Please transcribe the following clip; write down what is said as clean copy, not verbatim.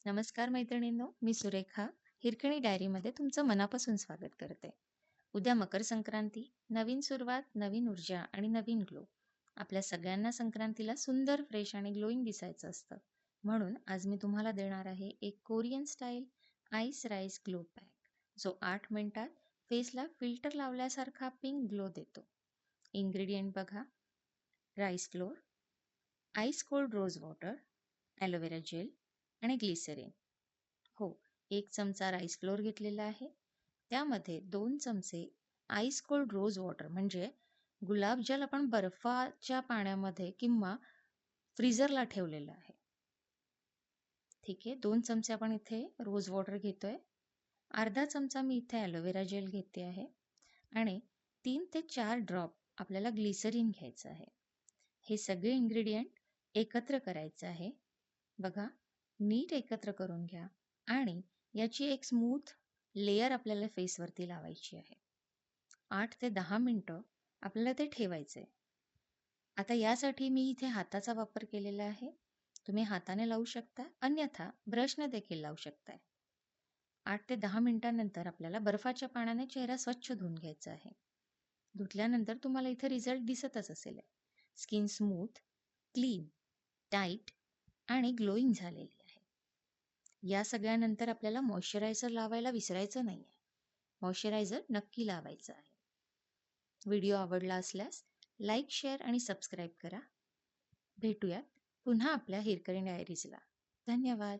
नमस्कार मैत्रिणींनो, मी सुरेखा हिरकणी डायरीमध्ये तुमचं मनापासून स्वागत करते. उद्या मकर संक्रांती, नवीन सुरुवात, नवीन ऊर्जा आणि नवीन ग्लो. आपल्या सगळ्यांना संक्रांतीला सुंदर, फ्रेश आणि ग्लोईंग दिसायचं असतं. म्हणून आज मी तुम्हाला देणार आहे एक Korean style ice rice glow pack, जो 8 मिनिटात फेसला फिल्टर लावल्यासारखा पिंक ग्लो देतो. इन्ग्रेडियंट बघा: rice flour, ice cold rose water, aloe vera आणि ग्लिसरीन. हो, 1 चमचा राईस फ्लोअर घेतलेला आहे. त्यामध्ये 2 चमचे आईस कोल्ड रोज वॉटर म्हणजे गुलाबजल आपण बर्फाच्या पाण्यामध्ये किंवा फ्रीझरला ठेवलेलं आहे. ठीक आहे, 2 चमचे आपण इथे रोज वॉटर घेतोय. अर्धा चमचा मी इथे ॲलोवेरा जेल घेते आहे आणि 3 ते 4 ड्रॉप आपल्याला ग्लिसरीन घ्यायचं आहे. हे सगळे इन्ग्रेडियंट एकत्र करायचं आहे. बघा, नीट एकत्र करून घ्या आणि याची एक स्मूथ लेयर आपल्याला फेसवरती लावायची आहे. 8 ते 10 मिनिटं आपल्याला ते ठेवायचंय. आता यासाठी मी इथे हाताचा वापर केलेला आहे. तुम्ही हाताने लावू शकता, अन्यथा ब्रशने देखील लावू शकताय. 8 ते 10 मिनिटांनंतर आपल्याला बर्फाच्या पाण्याने चेहरा स्वच्छ धुवून घ्यायचा आहे. धुतल्यानंतर तुम्हाला इथे रिझल्ट दिसतच असेल. स्किन स्मूथ, क्लीन, टाईट आणि ग्लोईंग झालेली आहे. या सगळ्यानंतर आपल्याला मॉइश्चरायझर लावायला विसरायचं नाहीये. मॉइश्चरायझर नक्की लावायचं आहे. व्हिडिओ आवडला असल्यास लाईक, शेअर आणि सबस्क्राईब करा. भेटूयात पुन्हा आपल्या हिरकणी डायरीजला. धन्यवाद.